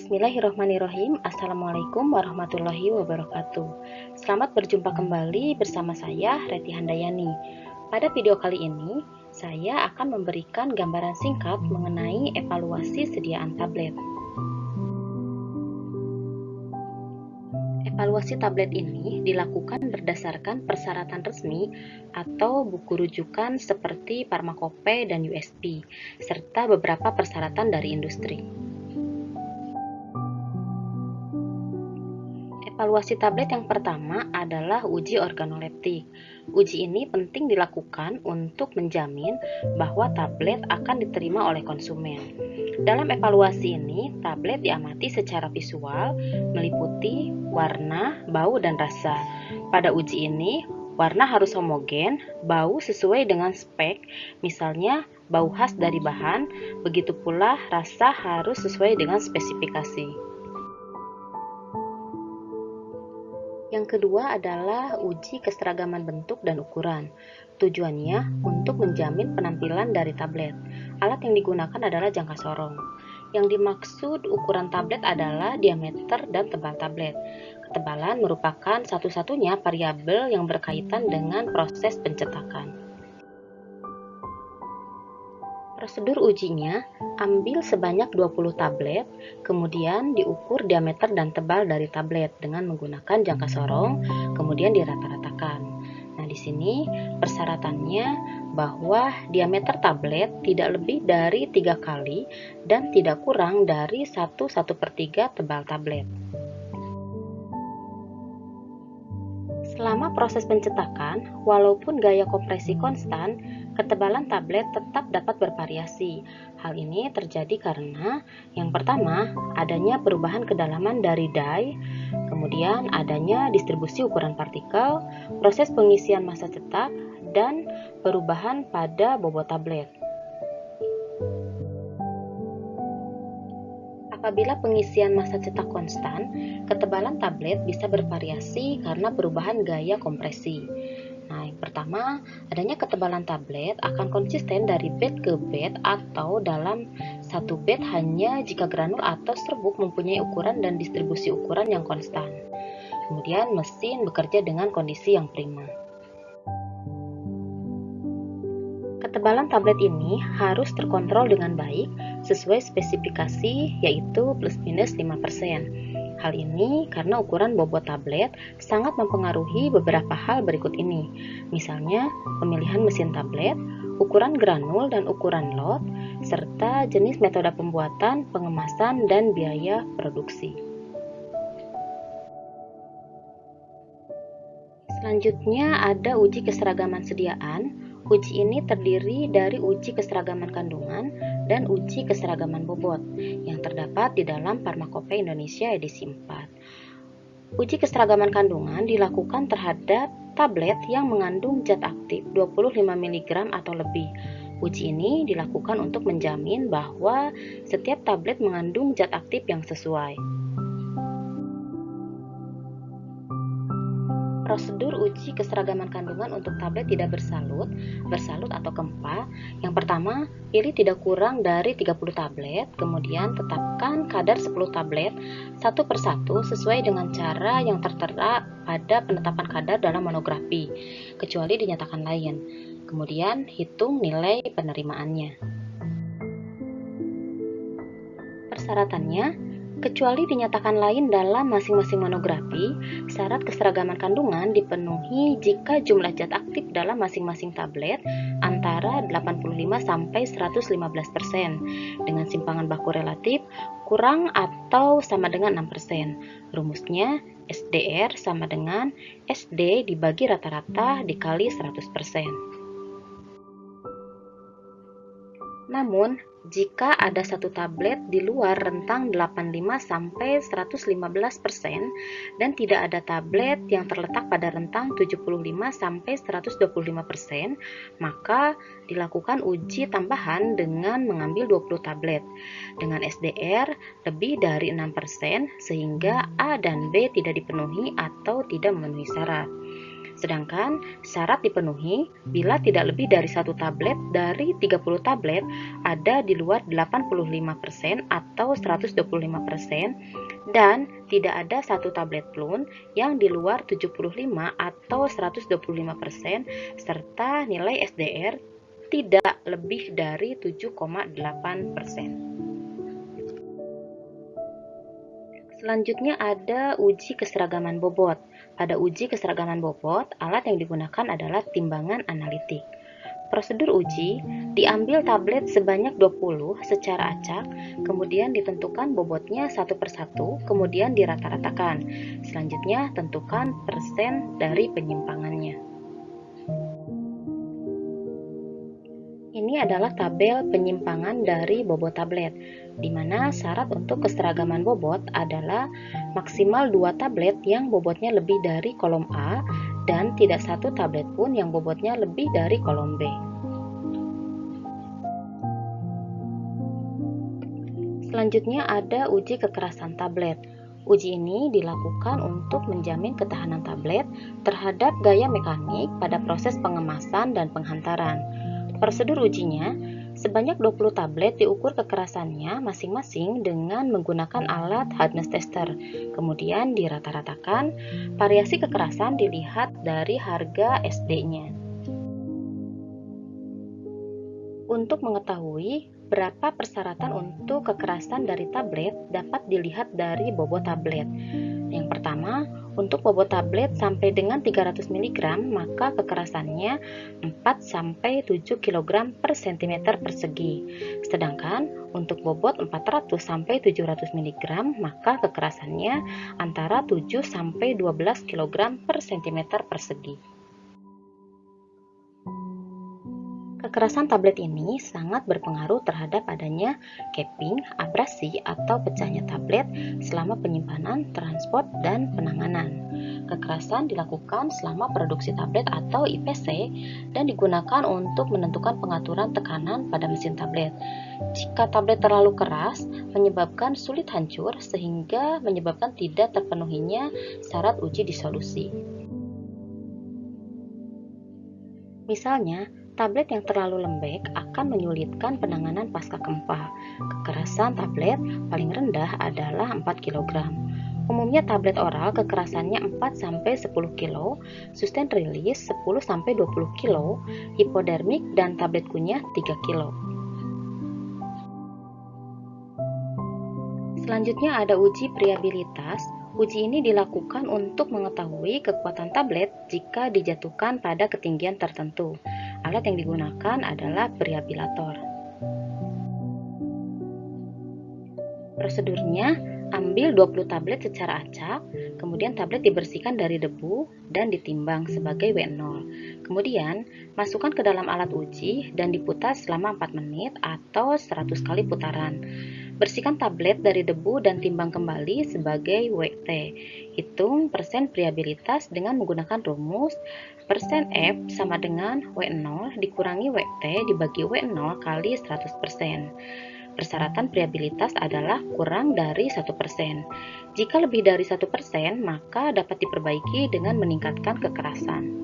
Bismillahirrahmanirrahim. Assalamualaikum warahmatullahi wabarakatuh. Selamat berjumpa kembali bersama saya, Reti Handayani. Pada video kali ini, saya akan memberikan gambaran singkat mengenai evaluasi sediaan tablet. Evaluasi tablet ini dilakukan berdasarkan persyaratan resmi atau buku rujukan seperti Pharmacopeia dan USP, serta beberapa persyaratan dari industri. Evaluasi tablet yang pertama adalah uji organoleptik. Uji ini penting dilakukan untuk menjamin bahwa tablet akan diterima oleh konsumen. Dalam evaluasi ini, tablet diamati secara visual, meliputi warna, bau, dan rasa. Pada uji ini, warna harus homogen, bau sesuai dengan spek, misalnya bau khas dari bahan, begitu pula rasa harus sesuai dengan spesifikasi. Yang kedua adalah uji keseragaman bentuk dan ukuran. Tujuannya untuk menjamin penampilan dari tablet. Alat yang digunakan adalah jangka sorong. Yang dimaksud ukuran tablet adalah diameter dan tebal tablet. Ketebalan merupakan satu-satunya variabel yang berkaitan dengan proses pencetakan. Prosedur ujinya, ambil sebanyak 20 tablet, kemudian diukur diameter dan tebal dari tablet dengan menggunakan jangka sorong, kemudian dirata-ratakan. Nah, di sini persyaratannya bahwa diameter tablet tidak lebih dari 3 kali dan tidak kurang dari 1/1/3 tebal tablet. Selama proses pencetakan, walaupun gaya kompresi konstan, ketebalan tablet tetap dapat bervariasi. Hal ini terjadi karena yang pertama, adanya perubahan kedalaman dari die, kemudian adanya distribusi ukuran partikel, proses pengisian massa cetak, dan perubahan pada bobot tablet. Apabila pengisian massa cetak konstan, ketebalan tablet bisa bervariasi karena perubahan gaya kompresi. Nah, yang pertama, adanya ketebalan tablet akan konsisten dari bed ke bed atau dalam satu bed hanya jika granul atau serbuk mempunyai ukuran dan distribusi ukuran yang konstan. Kemudian, mesin bekerja dengan kondisi yang prima. Ketebalan tablet ini harus terkontrol dengan baik sesuai spesifikasi, yaitu plus minus 5%. Hal ini karena ukuran bobot tablet sangat mempengaruhi beberapa hal berikut ini. Misalnya, pemilihan mesin tablet, ukuran granul dan ukuran lot, serta jenis metode pembuatan, pengemasan, dan biaya produksi. Selanjutnya ada uji keseragaman sediaan. Uji ini terdiri dari uji keseragaman kandungan dan uji keseragaman bobot yang terdapat di dalam Pharmacopeia Indonesia edisi 4. Uji keseragaman kandungan dilakukan terhadap tablet yang mengandung zat aktif 25 mg atau lebih. Uji ini dilakukan untuk menjamin bahwa setiap tablet mengandung zat aktif yang sesuai. Prosedur uji keseragaman kandungan untuk tablet tidak bersalut atau KEMPA. Yang pertama, pilih tidak kurang dari 30 tablet, kemudian tetapkan kadar 10 tablet satu persatu sesuai dengan cara yang tertera pada penetapan kadar dalam monografi, kecuali dinyatakan lain. Kemudian, hitung nilai penerimaannya. Persyaratannya, kecuali dinyatakan lain dalam masing-masing monografi, syarat keseragaman kandungan dipenuhi jika jumlah zat aktif dalam masing-masing tablet antara 85-115% dengan simpangan baku relatif kurang atau sama dengan 6%. Rumusnya SDR sama dengan SD dibagi rata-rata dikali 100%. Namun, jika ada satu tablet di luar rentang 85-115% dan tidak ada tablet yang terletak pada rentang 75-125%, maka dilakukan uji tambahan dengan mengambil 20 tablet dengan SDR lebih dari 6% sehingga A dan B tidak dipenuhi atau tidak memenuhi syarat. Sedangkan syarat dipenuhi bila tidak lebih dari 1 tablet dari 30 tablet ada di luar 85% atau 125% dan tidak ada 1 tablet pun yang di luar 75 atau 125% serta nilai SDR tidak lebih dari 7,8%. Selanjutnya ada uji keseragaman bobot. Pada uji keseragaman bobot, alat yang digunakan adalah timbangan analitik. Prosedur uji, diambil tablet sebanyak 20 secara acak, kemudian ditentukan bobotnya satu persatu, kemudian dirata-ratakan. Selanjutnya, tentukan persen dari penyimpangannya. Ini adalah tabel penyimpangan dari bobot tablet, di mana syarat untuk keseragaman bobot adalah maksimal 2 tablet yang bobotnya lebih dari kolom A dan tidak 1 tablet pun yang bobotnya lebih dari kolom B. Selanjutnya ada uji kekerasan tablet. Uji ini dilakukan untuk menjamin ketahanan tablet terhadap gaya mekanik pada proses pengemasan dan penghantaran. Prosedur ujinya, sebanyak 20 tablet diukur kekerasannya masing-masing dengan menggunakan alat hardness tester. Kemudian dirata-ratakan, variasi kekerasan dilihat dari harga SD-nya. Untuk mengetahui berapa persyaratan untuk kekerasan dari tablet dapat dilihat dari bobot tablet. Yang pertama, untuk bobot tablet sampai dengan 300 mg, maka kekerasannya 4-7 kg per cm persegi. Sedangkan untuk bobot 400-700 mg, maka kekerasannya antara 7-12 kg per cm persegi. Kekerasan tablet ini sangat berpengaruh terhadap adanya capping, abrasi, atau pecahnya tablet selama penyimpanan, transport, dan penanganan. Kekerasan dilakukan selama produksi tablet atau IPC dan digunakan untuk menentukan pengaturan tekanan pada mesin tablet. Jika tablet terlalu keras, menyebabkan sulit hancur sehingga menyebabkan tidak terpenuhinya syarat uji disolusi. Misalnya, tablet yang terlalu lembek akan menyulitkan penanganan pasca gempa. Kekerasan tablet paling rendah adalah 4 kg. Umumnya tablet oral kekerasannya 4-10 kg, sustain release 10-20 kg, hipodermik dan tablet kunyah 3 kg. Selanjutnya ada uji friabilitas. Uji ini dilakukan untuk mengetahui kekuatan tablet jika dijatuhkan pada ketinggian tertentu. Alat yang digunakan adalah friabilator. Prosedurnya, ambil 20 tablet secara acak, kemudian tablet dibersihkan dari debu dan ditimbang sebagai W0. Kemudian, masukkan ke dalam alat uji dan diputar selama 4 menit atau 100 kali putaran. Bersihkan tablet dari debu dan timbang kembali sebagai WT. Hitung persen friabilitas dengan menggunakan rumus persen F sama dengan W0 dikurangi WT dibagi W0 kali 100%. Persyaratan friabilitas adalah kurang dari 1%. Jika lebih dari 1%, maka dapat diperbaiki dengan meningkatkan kekerasan.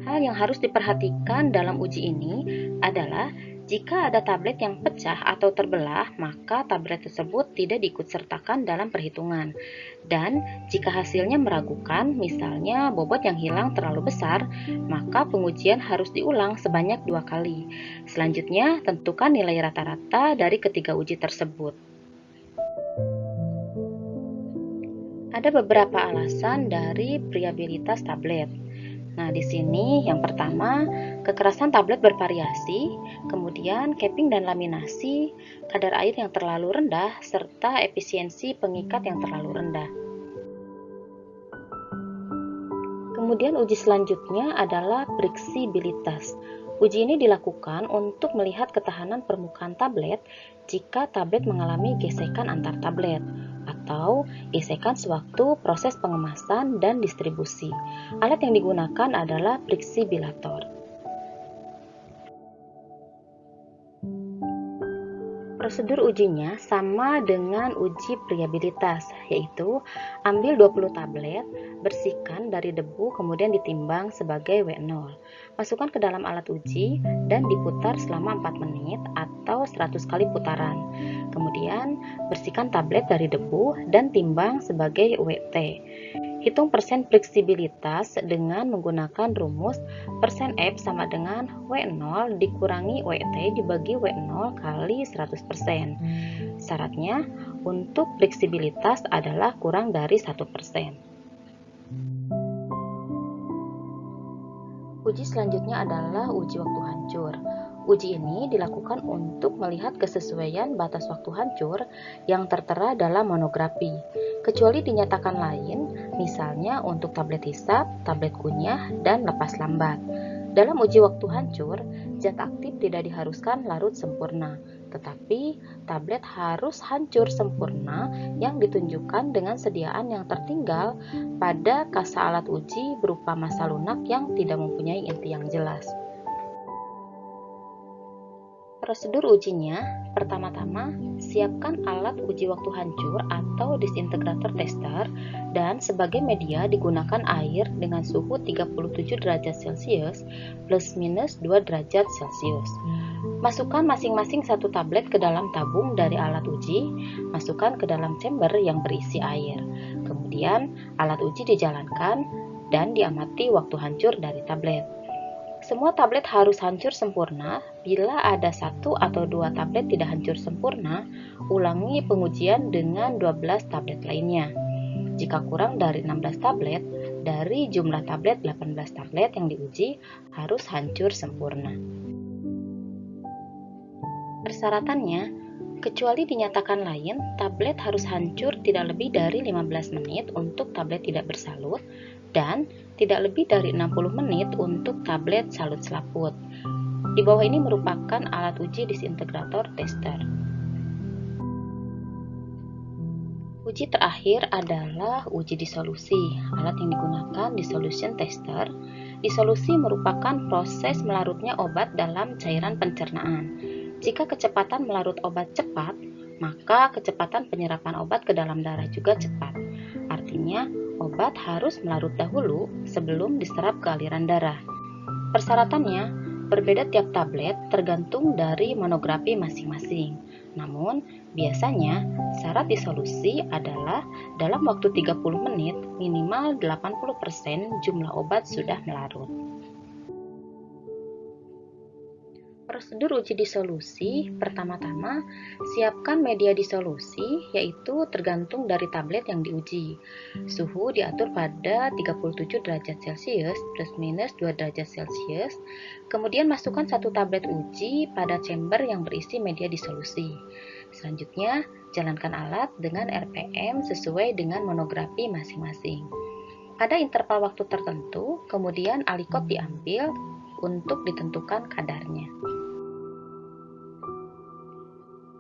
Hal yang harus diperhatikan dalam uji ini adalah jika ada tablet yang pecah atau terbelah, maka tablet tersebut tidak diikutsertakan dalam perhitungan. Dan jika hasilnya meragukan, misalnya bobot yang hilang terlalu besar, maka pengujian harus diulang sebanyak 2 kali. Selanjutnya, tentukan nilai rata-rata dari ketiga uji tersebut. Ada beberapa alasan dari friabilitas tablet. Nah, di sini yang pertama, kekerasan tablet bervariasi, kemudian capping dan laminasi, kadar air yang terlalu rendah, serta efisiensi pengikat yang terlalu rendah. Kemudian uji selanjutnya adalah fleksibilitas. Uji ini dilakukan untuk melihat ketahanan permukaan tablet jika tablet mengalami gesekan antar tablet atau gesekan sewaktu proses pengemasan dan distribusi. Alat yang digunakan adalah fleksibilator. Prosedur ujinya sama dengan uji periabilitas, yaitu ambil 20 tablet, bersihkan dari debu kemudian ditimbang sebagai W0. Masukkan ke dalam alat uji dan diputar selama 4 menit atau 100 kali putaran. Kemudian bersihkan tablet dari debu dan timbang sebagai WT. Hitung persen fleksibilitas dengan menggunakan rumus persen F sama dengan W0 dikurangi WT dibagi W0 kali 100%. Syaratnya, untuk fleksibilitas adalah kurang dari 1%. Uji selanjutnya adalah uji waktu hancur. Uji ini dilakukan untuk melihat kesesuaian batas waktu hancur yang tertera dalam monografi, kecuali dinyatakan lain, misalnya untuk tablet hisap, tablet kunyah, dan lepas lambat. Dalam uji waktu hancur, zat aktif tidak diharuskan larut sempurna, tetapi tablet harus hancur sempurna yang ditunjukkan dengan sediaan yang tertinggal pada kasa alat uji berupa massa lunak yang tidak mempunyai inti yang jelas. Prosedur ujinya, pertama-tama siapkan alat uji waktu hancur atau disintegrator tester dan sebagai media digunakan air dengan suhu 37 derajat Celcius plus minus 2 derajat Celcius. Masukkan masing-masing satu tablet ke dalam tabung dari alat uji, masukkan ke dalam chamber yang berisi air. Kemudian alat uji dijalankan dan diamati waktu hancur dari tablet. Semua tablet harus hancur sempurna. Bila ada satu atau dua tablet tidak hancur sempurna, ulangi pengujian dengan 12 tablet lainnya. Jika kurang dari 16 tablet, dari jumlah tablet 18 tablet yang diuji harus hancur sempurna. Persyaratannya, kecuali dinyatakan lain, tablet harus hancur tidak lebih dari 15 menit untuk tablet tidak bersalut dan tidak lebih dari 60 menit untuk tablet salut selaput. Di bawah ini merupakan alat uji disintegrator tester. Uji terakhir adalah uji disolusi. Alat yang digunakan dissolution tester. Disolusi merupakan proses melarutnya obat dalam cairan pencernaan. Jika kecepatan melarut obat cepat, maka kecepatan penyerapan obat ke dalam darah juga cepat. Artinya, obat harus melarut dahulu sebelum diserap ke aliran darah. Persyaratannya berbeda tiap tablet tergantung dari monografi masing-masing. Namun, biasanya syarat disolusi adalah dalam waktu 30 menit minimal 80% jumlah obat sudah melarut. Prosedur uji disolusi, pertama-tama siapkan media disolusi, yaitu tergantung dari tablet yang diuji. Suhu diatur pada 37 derajat Celcius plus minus 2 derajat Celcius. Kemudian masukkan satu tablet uji pada chamber yang berisi media disolusi. Selanjutnya, jalankan alat dengan RPM sesuai dengan monografi masing-masing. Pada interval waktu tertentu, kemudian alikot diambil untuk ditentukan kadarnya.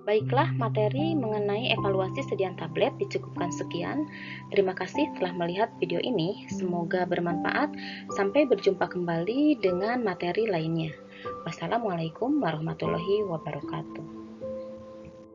Baiklah, materi mengenai evaluasi sediaan tablet dicukupkan sekian. Terima kasih telah melihat video ini. Semoga bermanfaat. Sampai berjumpa kembali dengan materi lainnya. Wassalamualaikum warahmatullahi wabarakatuh.